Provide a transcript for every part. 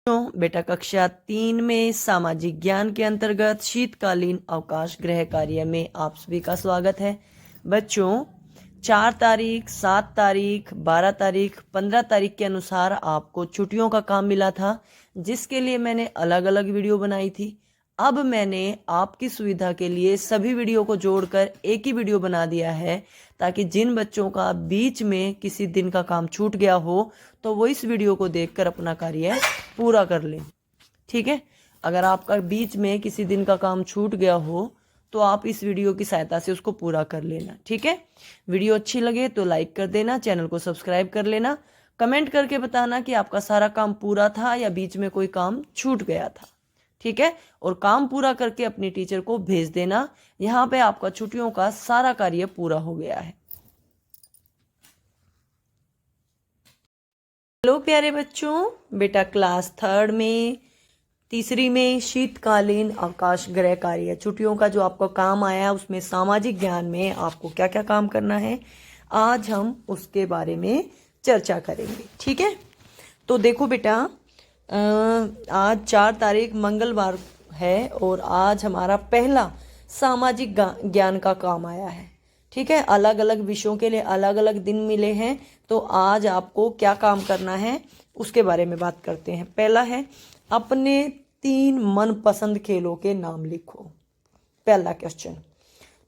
बेटा कक्षा 3 में सामाजिक ज्ञान के अंतर्गत शीतकालीन अवकाश गृह कार्य में आप सभी का स्वागत है। बच्चों 4 तारीख, 7 तारीख, 12 तारीख, 15 तारीख के अनुसार आपको छुट्टियों का काम मिला था, जिसके लिए मैंने अलग अलग वीडियो बनाई थी। अब मैंने आपकी सुविधा के लिए सभी वीडियो को जोड़कर एक ही वीडियो बना दिया है, ताकि जिन बच्चों का बीच में किसी दिन का काम छूट गया हो तो वो इस वीडियो को देखकर अपना कार्य पूरा कर लें। ठीक है, अगर आपका बीच में किसी दिन का काम छूट गया हो तो आप इस वीडियो की सहायता से उसको पूरा कर लेना। ठीक है, वीडियो अच्छी लगे तो लाइक कर देना, चैनल को सब्सक्राइब कर लेना, कमेंट करके बताना कि आपका सारा काम पूरा था या बीच में कोई काम छूट गया था। ठीक है, और काम पूरा करके अपनी टीचर को भेज देना। यहाँ पे आपका छुट्टियों का सारा कार्य पूरा हो गया है। हेलो प्यारे बच्चों, बेटा क्लास 3 में, तीसरी में शीतकालीन अवकाश गृह कार्य छुट्टियों का जो आपको काम आया, उसमें सामाजिक ज्ञान में आपको क्या क्या काम करना है, आज हम उसके बारे में चर्चा करेंगे। ठीक है, तो देखो बेटा, आज 4 तारीख मंगलवार है और आज हमारा पहला सामाजिक ज्ञान का काम आया है। ठीक है, अलग अलग विषयों के लिए अलग अलग दिन मिले हैं, तो आज आपको क्या काम करना है उसके बारे में बात करते हैं। पहला है अपने 3 मनपसंद खेलों के नाम लिखो। पहला क्वेश्चन।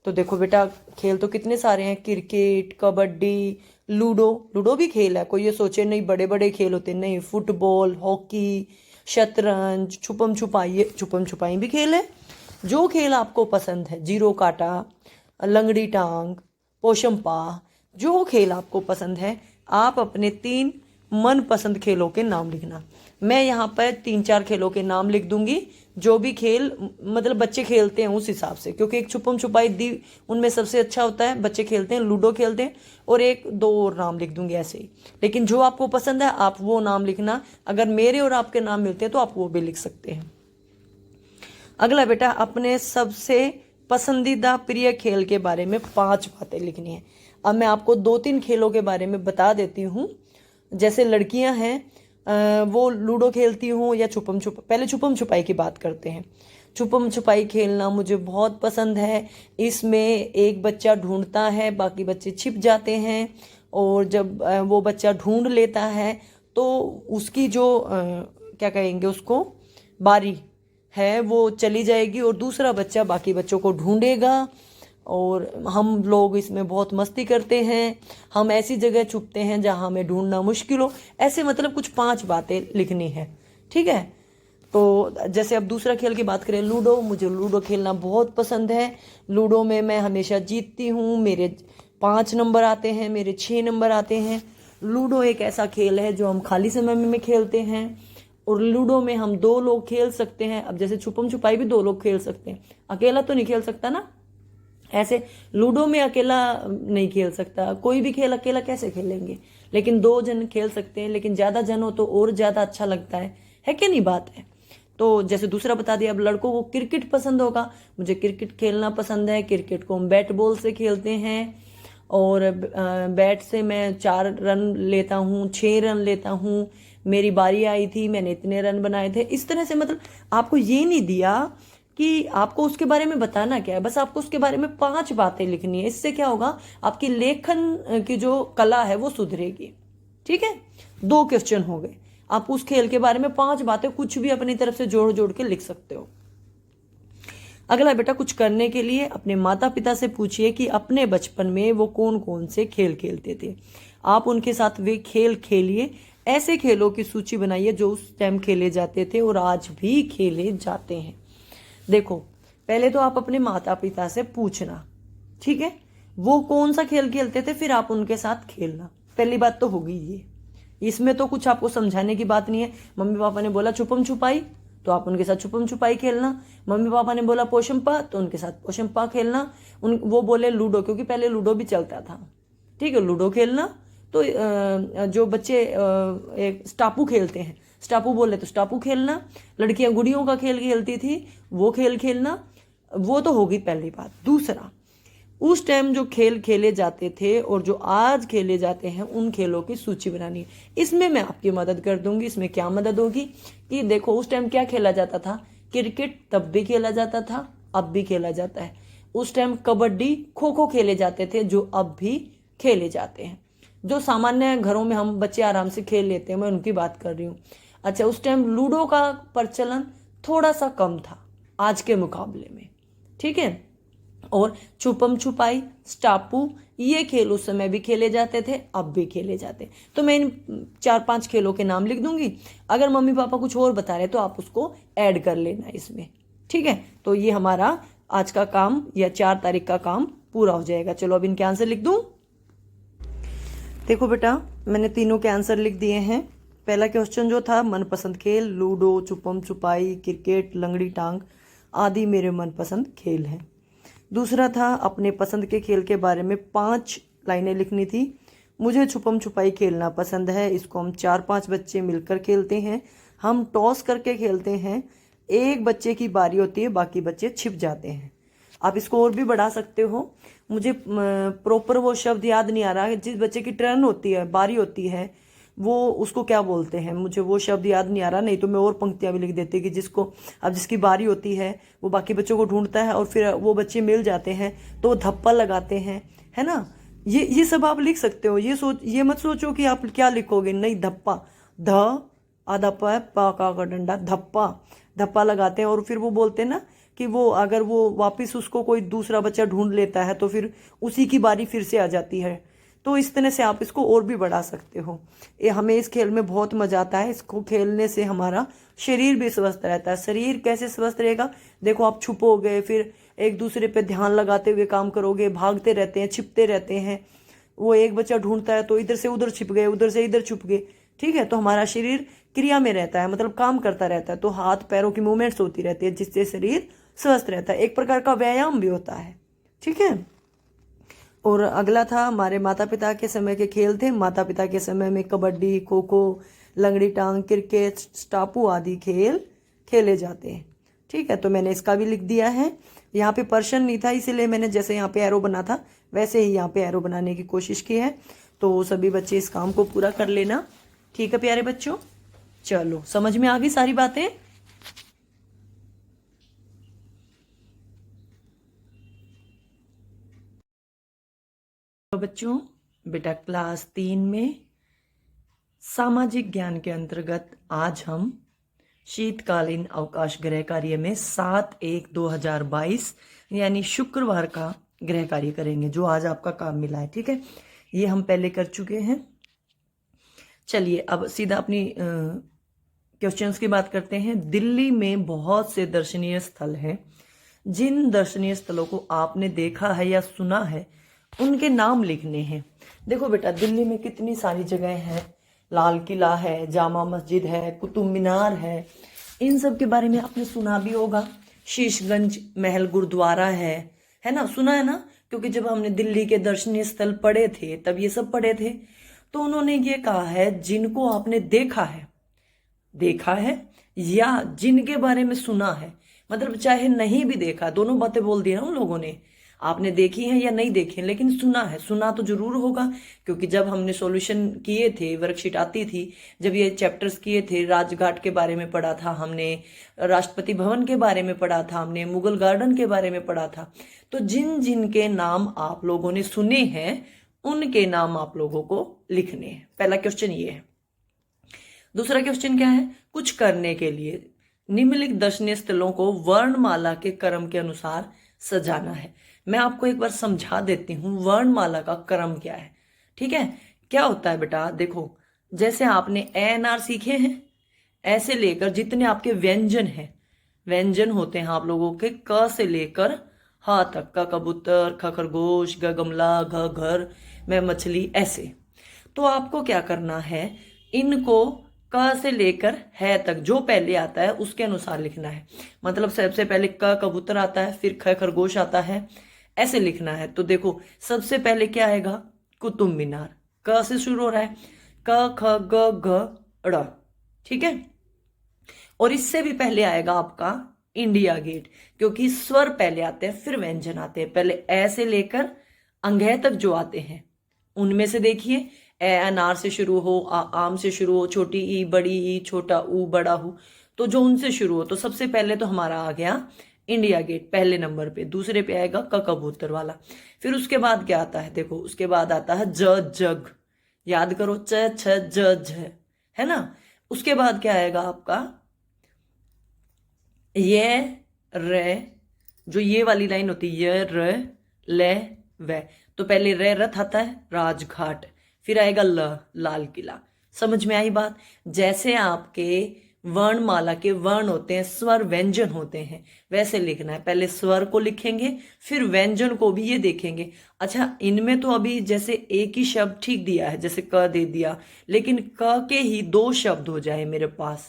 तो देखो बेटा, खेल तो कितने सारे हैं, क्रिकेट, कबड्डी, लूडो। लूडो भी खेल है, कोई ये सोचे नहीं बड़े बड़े खेल होते, नहीं। फुटबॉल, हॉकी, शतरंज, छुपम छुपाई, छुपम छुपाई भी खेल है। जो खेल आपको पसंद है, जीरो काटा, लंगड़ी टांग, पोशंपा, जो खेल आपको पसंद है, आप अपने 3 मनपसंद खेलों के नाम लिखना। मैं यहाँ पर 3-4 खेलों के नाम लिख दूंगी, जो भी खेल मतलब बच्चे खेलते हैं उस हिसाब से, क्योंकि एक छुपम छुपाई दी उनमें सबसे अच्छा होता है, बच्चे खेलते हैं, लूडो खेलते हैं, और 1-2 और नाम लिख दूंगी ऐसे ही। लेकिन जो आपको पसंद है आप वो नाम लिखना। अगर मेरे और आपके नाम मिलते हैं तो आप वो भी लिख सकते हैं। अगला बेटा, अपने सबसे पसंदीदा प्रिय खेल के बारे में 5 बातें लिखनी है। अब मैं आपको 2-3 खेलों के बारे में बता देती हूँ। जैसे लड़कियां हैं, वो लूडो खेलती हूँ या पहले छुपम छुपाई की बात करते हैं। छुपम छुपाई खेलना मुझे बहुत पसंद है। इसमें एक बच्चा ढूंढता है, बाकी बच्चे छिप जाते हैं, और जब वो बच्चा ढूंढ लेता है तो उसकी जो क्या कहेंगे उसको, बारी है वो चली जाएगी और दूसरा बच्चा बाकी बच्चों को ढूंढेगा, और हम लोग इसमें बहुत मस्ती करते हैं। हम ऐसी जगह छुपते हैं जहां हमें ढूंढना मुश्किल हो। ऐसे मतलब कुछ 5 बातें लिखनी है। ठीक है, तो जैसे अब दूसरा खेल की बात करें, लूडो। मुझे लूडो खेलना बहुत पसंद है। लूडो में मैं हमेशा जीतती हूँ। मेरे 5 नंबर आते हैं, मेरे 6 नंबर आते हैं। लूडो एक ऐसा खेल है जो हम खाली समय में खेलते हैं, और लूडो में हम 2 लोग खेल सकते हैं। अब जैसे छुपम छुपाई भी 2 लोग खेल सकते हैं, अकेला तो नहीं खेल सकता ना। ऐसे लूडो में अकेला नहीं खेल सकता, कोई भी खेल अकेला कैसे खेलेंगे, लेकिन 2 जन खेल सकते हैं। लेकिन ज्यादा जन हो तो और ज्यादा अच्छा लगता है कि नहीं बात है। तो जैसे दूसरा बता दिया। अब लड़कों को क्रिकेट पसंद होगा, मुझे क्रिकेट खेलना पसंद है। क्रिकेट को हम बैट बॉल से खेलते हैं, और बैट से मैं 4 रन लेता हूँ, 6 रन लेता हूँ। मेरी बारी आई थी, मैंने इतने रन बनाए थे। इस तरह से मतलब आपको ये नहीं दिया कि आपको उसके बारे में बताना क्या है, बस आपको उसके बारे में 5 बातें लिखनी है। इससे क्या होगा, आपकी लेखन की जो कला है वो सुधरेगी। ठीक है, 2 क्वेश्चन हो गए। आप उस खेल के बारे में 5 बातें कुछ भी अपनी तरफ से जोड़ जोड़ के लिख सकते हो। अगला बेटा, कुछ करने के लिए अपने माता पिता से पूछिए कि अपने बचपन में वो कौन कौन से खेल खेलते थे। आप उनके साथ वे खेल खेलिए। ऐसे खेलों की सूची बनाइए जो उस टाइम खेले जाते थे और आज भी खेले जाते हैं। देखो, पहले तो आप अपने माता पिता से पूछना, ठीक है, वो कौन सा खेल खेलते थे, फिर आप उनके साथ खेलना। पहली बात तो होगी ये। इसमें तो कुछ आपको समझाने की बात नहीं है। मम्मी पापा ने बोला छुपम छुपाई, तो आप उनके साथ छुपम छुपाई खेलना। मम्मी पापा ने बोला पोशंपा, तो उनके साथ पोशंपा खेलना। वो बोले लूडो, क्योंकि पहले लूडो भी चलता था, ठीक है, लूडो खेलना। तो जो बच्चे एक स्टापू खेलते हैं, स्टापू बोले तो स्टापू खेलना। लड़कियां गुड़ियों का खेल खेलती थी, वो खेल खेलना। वो तो होगी पहली बात। दूसरा, उस टाइम जो खेल खेले जाते थे और जो आज खेले जाते हैं उन खेलों की सूची बनानी है। इसमें मैं आपकी मदद कर दूंगी। इसमें क्या मदद होगी कि देखो उस टाइम क्या खेला जाता था, क्रिकेट तब भी खेला जाता था, अब भी खेला जाता है। उस टाइम कबड्डी खो खो खेले जाते थे जो अब भी खेले जाते हैं। जो सामान्य घरों में हम बच्चे आराम से खेल लेते हैं, मैं उनकी बात कर रही हूँ। अच्छा, उस टाइम लूडो का प्रचलन थोड़ा सा कम था आज के मुकाबले में, ठीक है। और छुपम छुपाई, स्टापू, ये खेल उस समय भी खेले जाते थे, अब भी खेले जाते। तो मैं इन 4-5 खेलों के नाम लिख दूंगी। अगर मम्मी पापा कुछ और बता रहे तो आप उसको ऐड कर लेना इसमें, ठीक है। तो ये हमारा आज का काम या 4 तारीख का काम पूरा हो जाएगा। चलो अब इनके आंसर लिख दूं। देखो बेटा, मैंने तीनों के आंसर लिख दिए हैं। पहला क्वेश्चन जो था, मनपसंद खेल लूडो, छुपम छुपाई, क्रिकेट, लंगड़ी टांग आदि मेरे मनपसंद खेल हैं। दूसरा था, अपने पसंद के खेल के बारे में 5 लाइनें लिखनी थी। मुझे छुपम छुपाई खेलना पसंद है। इसको हम 4-5 बच्चे मिलकर खेलते हैं। हम टॉस करके खेलते हैं। एक बच्चे की बारी होती है, बाकी बच्चे छिप जाते हैं। आप इसको और भी बढ़ा सकते हो। मुझे प्रॉपर वो शब्द याद नहीं आ रहा है। जिस बच्चे की टर्न होती है, बारी होती है, वो उसको क्या बोलते हैं, मुझे वो शब्द याद नहीं आ रहा। नहीं तो मैं और पंक्तियां भी लिख देती कि जिसको अब जिसकी बारी होती है वो बाकी बच्चों को ढूंढता है और फिर वो बच्चे मिल जाते हैं तो वो धप्पा लगाते हैं, है ना। ये सब आप लिख सकते हो। ये मत सोचो कि आप क्या लिखोगे। नहीं, धप्पा, ध आधा पा का डंडा, धप्पा, धप्पा लगाते हैं। और फिर वो बोलते हैं ना कि वो अगर वो वापस उसको कोई दूसरा बच्चा ढूंढ लेता है तो फिर उसी की बारी फिर से आ जाती है। तो इस तरह से आप इसको और भी बढ़ा सकते हो। ये हमें इस खेल में बहुत मजा आता है। इसको खेलने से हमारा शरीर भी स्वस्थ रहता है। शरीर कैसे स्वस्थ रहेगा, देखो आप छुपोगे, फिर एक दूसरे पे ध्यान लगाते हुए काम करोगे, भागते रहते हैं, छिपते रहते हैं। वो एक बच्चा ढूंढता है तो इधर से उधर छिप गए, उधर से इधर छुप गए, ठीक है। तो हमारा शरीर क्रिया में रहता है, मतलब काम करता रहता है। तो हाथ पैरों की मूवमेंट्स होती रहती है जिससे शरीर स्वस्थ रहता है। एक प्रकार का व्यायाम भी होता है, ठीक है। और अगला था, हमारे माता पिता के समय के खेल थे। माता पिता के समय में कबड्डी, खो खो, लंगड़ी टांग, क्रिकेट, स्टापू आदि खेल खेले जाते हैं, ठीक है। तो मैंने इसका भी लिख दिया है। यहाँ पे पर्सन नहीं था, इसीलिए मैंने जैसे यहाँ पे एरो बना था वैसे ही यहाँ पे एरो बनाने की कोशिश की है। तो सभी बच्चे इस काम को पूरा कर लेना, ठीक है प्यारे बच्चों। चलो, समझ में आ गई सारी बातें। तो बच्चों, बेटा क्लास 3 में सामाजिक ज्ञान के अंतर्गत आज हम शीतकालीन अवकाश गृह कार्य में 7/1/2022 यानी शुक्रवार का गृह कार्य करेंगे, जो आज आपका काम मिला है, ठीक है। ये हम पहले कर चुके हैं। चलिए अब सीधा अपनी क्वेश्चंस की बात करते हैं। दिल्ली में बहुत से दर्शनीय स्थल हैं। जिन दर्शनीय स्थलों को आपने देखा है या सुना है उनके नाम लिखने हैं। देखो बेटा, दिल्ली में कितनी सारी जगह हैं। लाल किला है, जामा मस्जिद है, कुतुब मीनार है। इन सब के बारे में आपने सुना भी होगा। शीशगंज महल गुरुद्वारा है ना, सुना है ना। क्योंकि जब हमने दिल्ली के दर्शनीय स्थल पढ़े थे तब ये सब पढ़े थे। तो उन्होंने ये कहा है, जिनको आपने देखा है या जिनके बारे में सुना है, मतलब चाहे नहीं भी देखा, दोनों बातें बोल दी ना उन लोगों ने। आपने देखी है या नहीं देखी है, लेकिन सुना है। सुना तो जरूर होगा, क्योंकि जब हमने सॉल्यूशन किए थे, वर्कशीट आती थी, जब ये चैप्टर्स किए थे, राजघाट के बारे में पढ़ा था हमने, राष्ट्रपति भवन के बारे में पढ़ा था हमने, मुगल गार्डन के बारे में पढ़ा था। तो जिन जिन के नाम आप लोगों ने सुने हैं उनके नाम आप लोगों को लिखने हैं। पहला क्वेश्चन ये है। दूसरा क्वेश्चन क्या है, कुछ करने के लिए निम्नलिखित दर्शनीय स्थलों को वर्णमाला के क्रम के अनुसार सजाना है। मैं आपको एक बार समझा देती हूँ वर्णमाला का क्रम क्या है, ठीक है। क्या होता है बेटा, देखो जैसे आपने ANR सीखे हैं, ऐसे लेकर जितने आपके व्यंजन हैं, व्यंजन होते हैं आप लोगों के क से लेकर ह तक, क कबूतर, ख खरगोश, ग गमला, घ घर, मैं मछली, ऐसे। तो आपको क्या करना है, इनको क से लेकर है तक जो पहले आता है उसके अनुसार लिखना है। मतलब सबसे पहले क कबूतर आता है, फिर ख खरगोश आता है, ऐसे लिखना है। तो देखो सबसे पहले क्या आएगा, कुतुब मीनार, क से शुरू हो रहा है, क ख ग घ ड़, ठीक है। और इससे भी पहले आएगा आपका इंडिया गेट, क्योंकि स्वर पहले आते हैं फिर व्यंजन आते हैं। पहले ए से लेकर अंग्या तक जो आते हैं उनमें से देखिए, ए अनार से शुरू हो, आम से शुरू हो, छोटी ई बड़ी ई, छोटा ऊ बड़ा हु, तो जो उनसे शुरू हो, तो सबसे पहले तो हमारा आ गया इंडिया गेट पहले नंबर पे। दूसरे पे आएगा क कबूतर वाला। फिर उसके बाद क्या आता है, देखो उसके बाद आता है ज जग, याद करो, च छ ज झ, है ना। उसके बाद क्या आएगा आपका ये रे, जो ये वाली लाइन होती है ये र ले वे, तो पहले रे रथ आता है राजघाट, फिर आएगा ल लाल किला। समझ में आई बात। जैसे आपके वर्णमाला के वर्ण होते हैं, स्वर व्यंजन होते हैं, वैसे लिखना है। पहले स्वर को लिखेंगे फिर व्यंजन को भी, ये देखेंगे। अच्छा, इनमें तो अभी जैसे एक ही शब्द ठीक दिया है, जैसे क दे दिया, लेकिन क के ही दो शब्द हो जाए मेरे पास,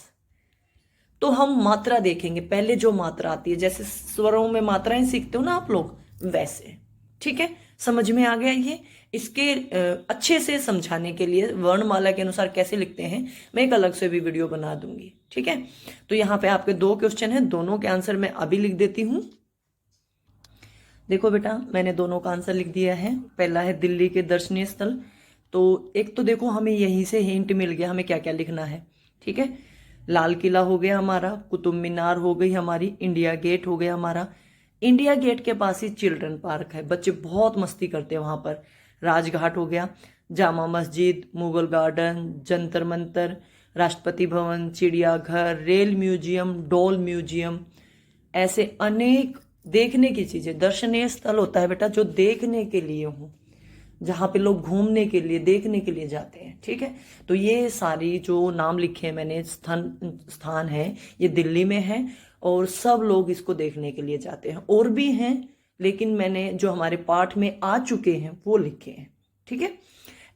तो हम मात्रा देखेंगे। पहले जो मात्रा आती है, जैसे स्वरों में मात्राएं सीखते हो ना आप लोग, वैसे। ठीक है, समझ में आ गया ये। इसके अच्छे से समझाने के लिए वर्णमाला के अनुसार कैसे लिखते हैं मैं एक अलग से भी वीडियो बना दूंगी। ठीक है, तो यहाँ पे आपके 2 क्वेश्चन हैं, दोनों के आंसर मैं अभी लिख देती हूँ। देखो बेटा, मैंने दोनों का आंसर लिख दिया है। पहला है दिल्ली के दर्शनीय स्थल, तो एक तो देखो हमें यहीं से हिंट मिल गया हमें क्या क्या लिखना है। ठीक है, लाल किला हो गया हमारा, कुतुब मीनार हो गई हमारी, इंडिया गेट हो गया हमारा। इंडिया गेट के पास ही चिल्ड्रन पार्क है, बच्चे बहुत मस्ती करते हैं वहां पर। राजघाट हो गया, जामा मस्जिद, मुगल गार्डन, जंतर मंतर, राष्ट्रपति भवन, चिड़ियाघर, रेल म्यूजियम, डॉल म्यूजियम, ऐसे अनेक देखने की चीजें। दर्शनीय स्थल होता है बेटा जो देखने के लिए हो, जहाँ पे लोग घूमने के लिए देखने के लिए जाते हैं। ठीक है, तो ये सारी जो नाम लिखे हैं मैंने स्थान है, ये दिल्ली में है और सब लोग इसको देखने के लिए जाते हैं। और भी हैं, लेकिन मैंने जो हमारे पाठ में आ चुके हैं वो लिखे हैं। ठीक है,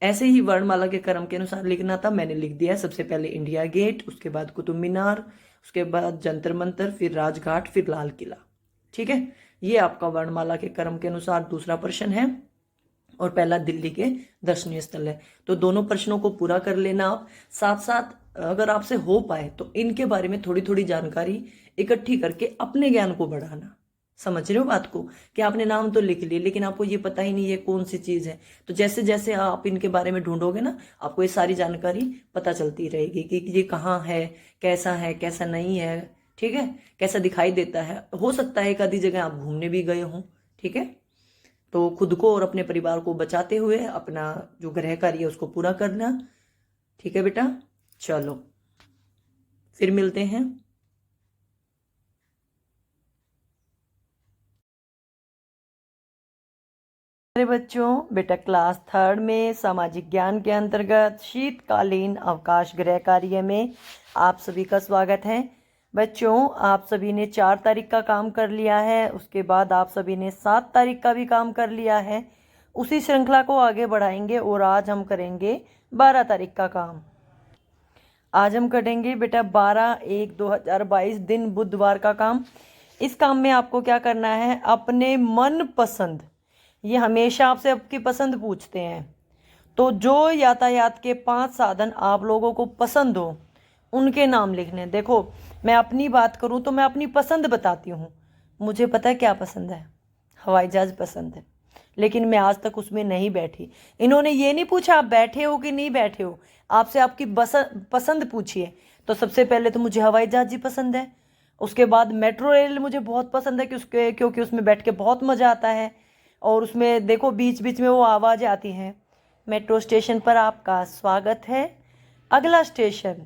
ऐसे ही वर्णमाला के क्रम के अनुसार लिखना था, मैंने लिख दिया है। सबसे पहले इंडिया गेट, उसके बाद कुतुब मीनार, उसके बाद जंतर मंतर, फिर राजघाट, फिर लाल किला। ठीक है, ये आपका वर्णमाला के क्रम के अनुसार दूसरा प्रश्न है और पहला दिल्ली के दर्शनीय स्थल है। तो दोनों प्रश्नों को पूरा कर लेना आप। साथ साथ अगर आपसे हो पाए तो इनके बारे में थोड़ी थोड़ी जानकारी इकट्ठी करके अपने ज्ञान को बढ़ाना। समझ रहे हो बात को, कि आपने नाम तो लिख लिए लेकिन आपको ये पता ही नहीं ये कौन सी चीज है। तो जैसे जैसे आप इनके बारे में ढूंढोगे ना, आपको ये सारी जानकारी पता चलती रहेगी कि ये कहाँ है, कैसा नहीं है। ठीक है, कैसा दिखाई देता है। हो सकता है एक आधी जगह आप घूमने भी गए हों। ठीक है, तो खुद को और अपने परिवार को बचाते हुए अपना जो गृह कार्य है उसको पूरा करना। ठीक है बेटा, चलो फिर मिलते हैं। मेरे बच्चों, बेटा क्लास 3 में सामाजिक ज्ञान के अंतर्गत शीतकालीन अवकाश गृह कार्य में आप सभी का स्वागत है। बच्चों, आप सभी ने 4 तारीख का काम कर लिया है, उसके बाद आप सभी ने 7 तारीख का भी काम कर लिया है। उसी श्रृंखला को आगे बढ़ाएंगे और आज हम करेंगे 12 तारीख का काम। आज हम करेंगे बेटा 12/1/2022 दिन बुधवार का काम। इस काम में आपको क्या करना है, अपने मन पसंद, ये हमेशा आपसे आपकी पसंद पूछते हैं, तो जो यातायात के 5 साधन आप लोगों को पसंद हो उनके नाम लिखने। देखो, मैं अपनी बात करूं तो मैं अपनी पसंद बताती हूं। मुझे पता है क्या पसंद है, हवाई जहाज पसंद है, लेकिन मैं आज तक उसमें नहीं बैठी। इन्होंने ये नहीं पूछा आप बैठे हो कि नहीं बैठे हो, आपसे आपकी पसंद पूछिए। तो सबसे पहले तो मुझे हवाई जहाज ही पसंद है। उसके बाद मेट्रो रेल मुझे बहुत पसंद है क्योंकि उसमें बैठ के बहुत मज़ा आता है और उसमें देखो बीच बीच में वो आवाज़ें आती हैं। मेट्रो स्टेशन पर आपका स्वागत है, अगला स्टेशन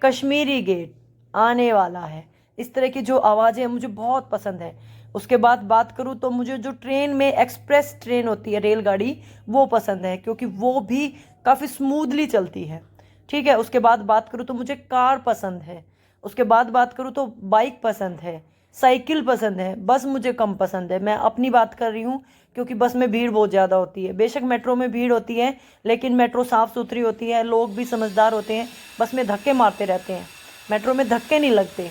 कश्मीरी गेट आने वाला है। इस तरह की जो आवाज़ें मुझे बहुत पसंद है। उसके बाद बात करूँ तो मुझे जो ट्रेन में एक्सप्रेस ट्रेन होती है, रेलगाड़ी, वो पसंद है क्योंकि वो भी काफ़ी स्मूथली चलती है। ठीक है, उसके बाद बात करूँ तो मुझे कार पसंद है। उसके बाद बात करूँ तो बाइक पसंद है, साइकिल पसंद है, बस मुझे कम पसंद है। मैं अपनी बात कर रही हूँ क्योंकि बस में भीड़ बहुत ज़्यादा होती है। बेशक मेट्रो में भीड़ होती है लेकिन मेट्रो साफ़ सुथरी होती है, लोग भी समझदार होते हैं। बस में धक्के मारते रहते हैं, मेट्रो में धक्के नहीं लगते।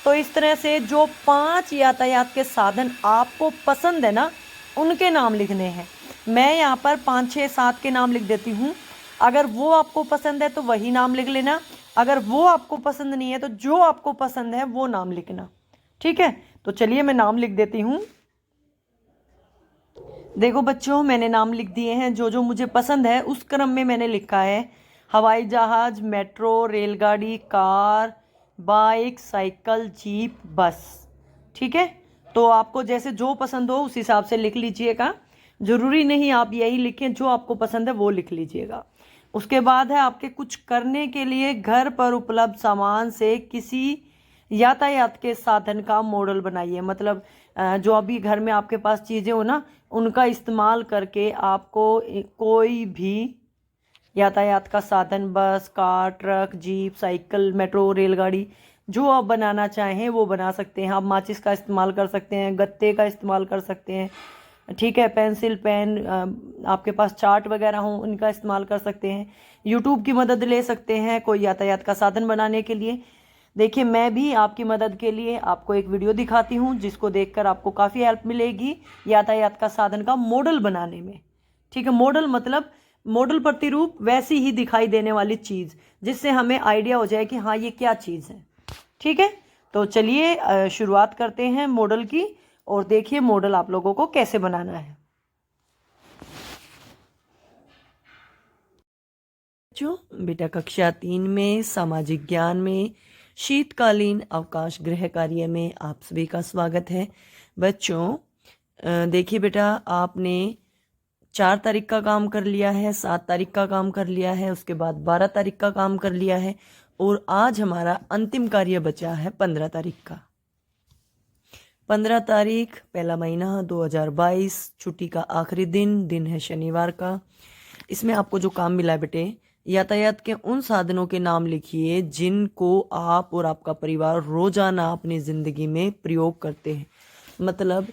तो इस तरह से जो 5 यातायात के साधन आपको पसंद है ना, उनके नाम लिखने हैं। मैं यहाँ पर 5, 6, 7 के नाम लिख देती हूँ। अगर वो आपको पसंद है तो वही नाम लिख लेना, अगर वो आपको पसंद नहीं है तो जो आपको पसंद है वो नाम लिखना। ठीक है, तो चलिए मैं नाम लिख देती हूँ। देखो बच्चों, मैंने नाम लिख दिए हैं, जो जो मुझे पसंद है उस क्रम में मैंने लिखा है। हवाई जहाज, मेट्रो, रेलगाड़ी, कार, बाइक, साइकिल, जीप, बस। ठीक है, तो आपको जैसे जो पसंद हो उस हिसाब से लिख लीजिएगा। जरूरी नहीं आप यही लिखें, जो आपको पसंद है वो लिख लीजिएगा। उसके बाद है आपके कुछ करने के लिए घर पर उपलब्ध सामान से किसी यातायात के साधन का मॉडल बनाइए। मतलब जो अभी घर में आपके पास चीज़ें हो ना, उनका इस्तेमाल करके आपको कोई भी यातायात का साधन, बस, car, truck, jeep, cycle, metro, रेलगाड़ी, जो आप बनाना चाहें वो बना सकते हैं। आप माचिस का इस्तेमाल कर सकते हैं, गत्ते का इस्तेमाल कर सकते हैं, ठीक है, पेंसिल, पेन, आपके पास चार्ट वगैरह हो उनका इस्तेमाल कर सकते हैं। यूट्यूब की मदद ले सकते हैं कोई यातायात का साधन बनाने के लिए। देखिए, मैं भी आपकी मदद के लिए आपको एक वीडियो दिखाती हूँ, जिसको देखकर आपको काफ़ी हेल्प मिलेगी यातायात का साधन का मॉडल बनाने में। ठीक है, मॉडल मतलब मॉडल प्रतिरूप, वैसी ही दिखाई देने वाली चीज़, जिससे हमें आइडिया हो जाए कि हाँ ये क्या चीज़ है। ठीक है, तो चलिए शुरुआत करते हैं मॉडल की, और देखिए मॉडल आप लोगों को कैसे बनाना है। जो बेटा कक्षा 3 में सामाजिक ज्ञान में शीतकालीन अवकाश गृह कार्य में आप सभी का स्वागत है। बच्चों देखिए बेटा, आपने 4 तारीख का काम कर लिया है, 7 तारीख का काम कर लिया है, उसके बाद 12 तारीख का काम कर लिया है, और आज हमारा अंतिम कार्य बचा है 15 तारीख का। 15 तारीख, पहला महीना 2022, छुट्टी का आखिरी दिन है शनिवार का। इसमें आपको जो काम मिला है बेटे, यातायात के उन साधनों के नाम लिखिए जिनको आप और आपका परिवार रोजाना अपनी जिंदगी में प्रयोग करते हैं। मतलब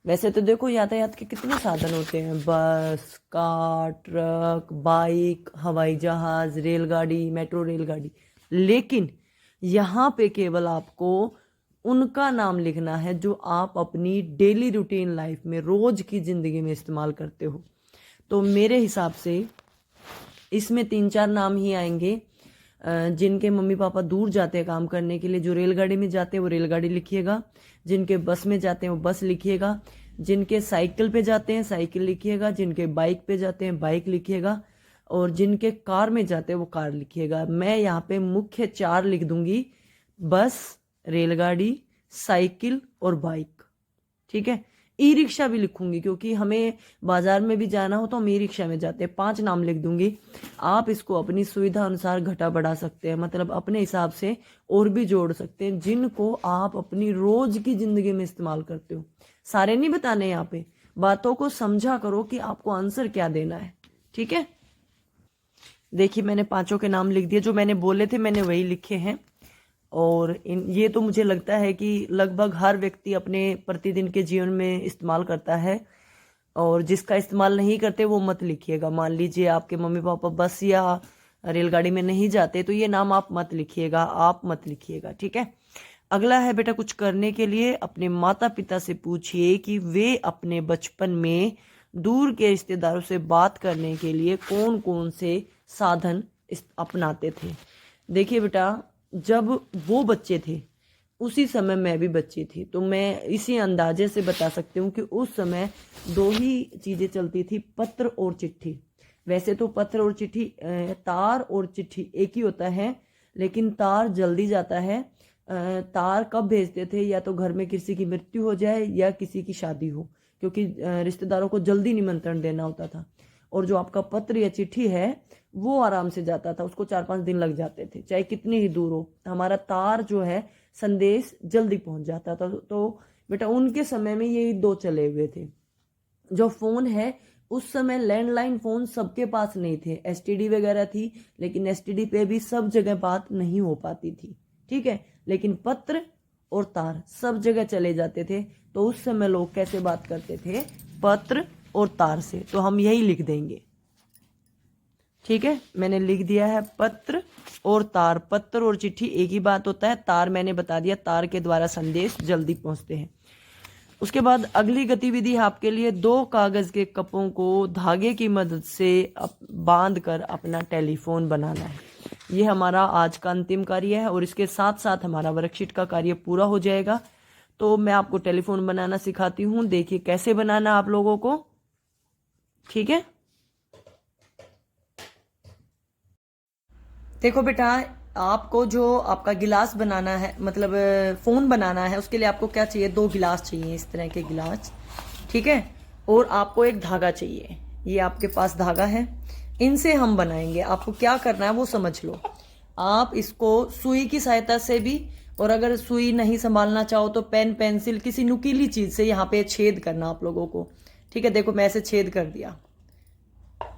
वैसे तो देखो यातायात के कितने साधन होते हैं, बस, कार, ट्रक, बाइक, हवाई जहाज, रेलगाड़ी, मेट्रो रेलगाड़ी, लेकिन यहाँ पे केवल आपको उनका नाम लिखना है जो आप अपनी डेली रूटीन लाइफ में, रोज की जिंदगी में इस्तेमाल करते हो। तो मेरे हिसाब से इसमें 3-4 नाम ही आएंगे। जिनके मम्मी पापा दूर जाते हैं काम करने के लिए, जो रेलगाड़ी में जाते हैं वो रेलगाड़ी लिखिएगा, जिनके बस में जाते हैं वो बस लिखिएगा, जिनके साइकिल पे जाते हैं साइकिल लिखिएगा, जिनके बाइक पे जाते हैं बाइक लिखिएगा, और जिनके कार में जाते हैं वो कार लिखिएगा। मैं यहाँ पे मुख्य 4 लिख दूंगी, बस, रेलगाड़ी, साइकिल और बाइक। ठीक है, ई रिक्शा भी लिखूंगी क्योंकि हमें बाजार में भी जाना हो तो हम ई रिक्शा में जाते हैं। 5 नाम लिख दूंगी। आप इसको अपनी सुविधा अनुसार घटा बढ़ा सकते हैं, मतलब अपने हिसाब से और भी जोड़ सकते हैं, जिनको आप अपनी रोज की जिंदगी में इस्तेमाल करते हो। सारे नहीं बताने, यहाँ पे बातों को समझा करो कि आपको आंसर क्या देना है। ठीक है, देखिए मैंने 5 के नाम लिख दिए, जो मैंने बोले थे मैंने वही लिखे हैं। और ये तो मुझे लगता है कि लगभग हर व्यक्ति अपने प्रतिदिन के जीवन में इस्तेमाल करता है, और जिसका इस्तेमाल नहीं करते वो मत लिखिएगा। मान लीजिए आपके मम्मी पापा बस या रेलगाड़ी में नहीं जाते, तो ये नाम आप मत लिखिएगा, आप मत लिखिएगा। ठीक है, अगला है बेटा, कुछ करने के लिए अपने माता पिता से पूछिए कि वे अपने बचपन में दूर के रिश्तेदारों से बात करने के लिए कौन कौन से साधन अपनाते थे। देखिए बेटा, जब वो बच्चे थे उसी समय मैं भी बच्ची थी, तो मैं इसी अंदाजे से बता सकती हूँ कि उस समय 2 ही चीज़ें चलती थी, पत्र और चिट्ठी। वैसे तो पत्र और चिट्ठी, तार और चिट्ठी एक ही होता है, लेकिन तार जल्दी जाता है। तार कब भेजते थे, या तो घर में किसी की मृत्यु हो जाए या किसी की शादी हो, क्योंकि रिश्तेदारों को जल्दी निमंत्रण देना होता था। और जो आपका पत्र या चिट्ठी है वो आराम से जाता था, उसको 4-5 दिन लग जाते थे, चाहे कितनी ही दूर हो। हमारा तार जो है, संदेश जल्दी पहुंच जाता था। तो बेटा उनके समय में यही 2 चले हुए थे। जो फोन है, उस समय लैंडलाइन फोन सबके पास नहीं थे, एसटीडी वगैरह थी, लेकिन एसटीडी पे भी सब जगह बात नहीं हो पाती थी। ठीक है, लेकिन पत्र और तार सब जगह चले जाते थे। तो उस समय लोग कैसे बात करते थे, पत्र और तार से। तो हम यही लिख देंगे। ठीक है, मैंने लिख दिया है पत्र और तार। पत्र और चिट्ठी एक ही बात होता है, तार मैंने बता दिया, तार के द्वारा संदेश जल्दी पहुंचते हैं। उसके बाद अगली गतिविधि आपके लिए 2 कागज के कपों को धागे की मदद से बांध कर अपना टेलीफोन बनाना है। ये हमारा आज का अंतिम कार्य है, और इसके साथ साथ हमारा वर्कशीट का कार्य पूरा हो जाएगा। तो मैं आपको टेलीफोन बनाना सिखाती हूँ। देखिए कैसे बनाना आप लोगों को, ठीक है। देखो बेटा, आपको जो आपका गिलास बनाना है, मतलब फोन बनाना है, उसके लिए आपको क्या चाहिए, 2 गिलास चाहिए, इस तरह के गिलास, ठीक है। और आपको एक धागा चाहिए, ये आपके पास धागा है, इनसे हम बनाएंगे। आपको क्या करना है वो समझ लो। आप इसको सुई की सहायता से भी, और अगर सुई नहीं संभालना चाहो तो पेन पेंसिल किसी नुकीली चीज से यहाँ पे छेद करना आप लोगों को, ठीक है। देखो मैं ऐसे छेद कर दिया,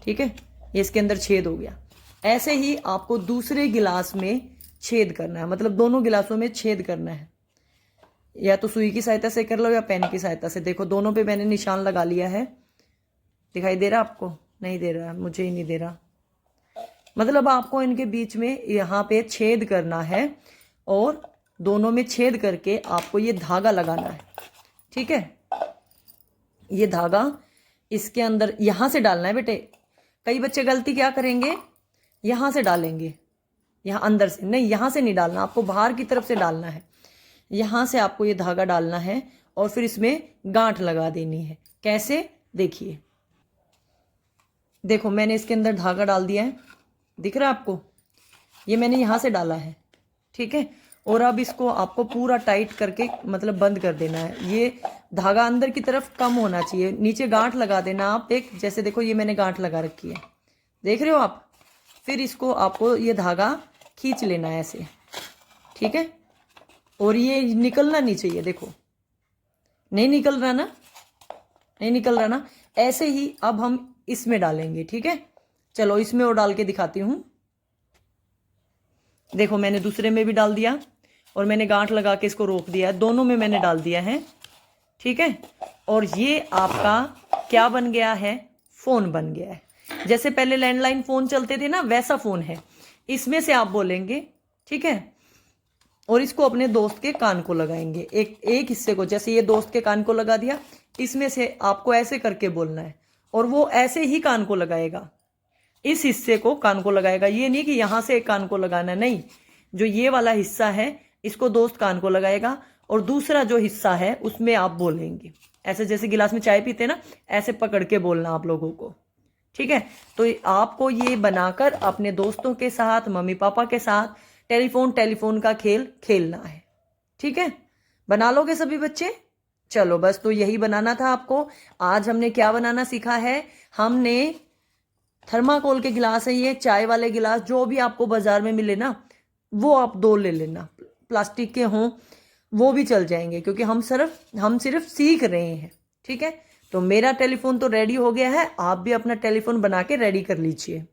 ठीक है, ये इसके अंदर छेद हो गया। ऐसे ही आपको दूसरे गिलास में छेद करना है, मतलब दोनों गिलासों में छेद करना है। या तो सुई की सहायता से कर लो या पेन की सहायता से। देखो दोनों पे मैंने निशान लगा लिया है, दिखाई दे रहा आपको? नहीं दे रहा, मुझे ही नहीं दे रहा। मतलब आपको इनके बीच में यहाँ पे छेद करना है, और दोनों में छेद करके आपको ये धागा लगाना है, ठीक है। ये धागा इसके अंदर यहां से डालना है बेटे। कई बच्चे गलती क्या करेंगे, यहां से डालेंगे, यहां अंदर से नहीं, यहां से नहीं डालना, आपको बाहर की तरफ से डालना है। यहां से आपको ये धागा डालना है और फिर इसमें गांठ लगा देनी है। कैसे, देखिए, देखो मैंने इसके अंदर धागा डाल दिया है, दिख रहा है आपको? ये मैंने यहां से डाला है, ठीक है। और अब इसको आपको पूरा टाइट करके मतलब बंद कर देना है। ये धागा अंदर की तरफ कम होना चाहिए, नीचे गांठ लगा देना आप एक, जैसे देखो ये मैंने गांठ लगा रखी है, देख रहे हो आप। फिर इसको आपको ये धागा खींच लेना है ऐसे, ठीक है। और ये निकलना नहीं चाहिए, देखो नहीं निकल रहा ना, नहीं निकल रहा ना। ऐसे ही अब हम इसमें डालेंगे, ठीक है। चलो इसमें और डाल के दिखाती हूं। देखो मैंने दूसरे में भी डाल दिया और मैंने गांठ लगा के इसको रोक दिया है, दोनों में मैंने डाल दिया है, ठीक है। और ये आपका क्या बन गया है, फोन बन गया है। जैसे पहले लैंडलाइन फोन चलते थे ना, वैसा फोन है। इसमें से आप बोलेंगे, ठीक है। और इसको अपने दोस्त के कान को लगाएंगे, एक हिस्से को, जैसे ये दोस्त के कान को लगा दिया, इसमें से आपको ऐसे करके बोलना है, और वो ऐसे ही कान को लगाएगा, इस हिस्से को कान को लगाएगा। ये नहीं कि यहां से कान को लगाना, नहीं, जो ये वाला हिस्सा है इसको दोस्त कान को लगाएगा, और दूसरा जो हिस्सा है उसमें आप बोलेंगे ऐसे, जैसे गिलास में चाय पीते ना, ऐसे पकड़ के बोलना आप लोगों को, ठीक है। तो आपको ये बनाकर अपने दोस्तों के साथ, मम्मी पापा के साथ टेलीफोन का खेल खेलना है, ठीक है। बना लोगे सभी बच्चे? चलो बस, तो यही बनाना था आपको। आज हमने क्या बनाना सीखा है, हमने थर्माकोल के गिलास है, ये चाय वाले गिलास जो भी आपको बाजार में मिले ना, वो आप 2 ले लेना, प्लास्टिक के हों वो भी चल जाएंगे, क्योंकि हम सिर्फ सीख रहे हैं, ठीक है। तो मेरा टेलीफोन तो रेडी हो गया है, आप भी अपना टेलीफोन बना के रेडी कर लीजिए।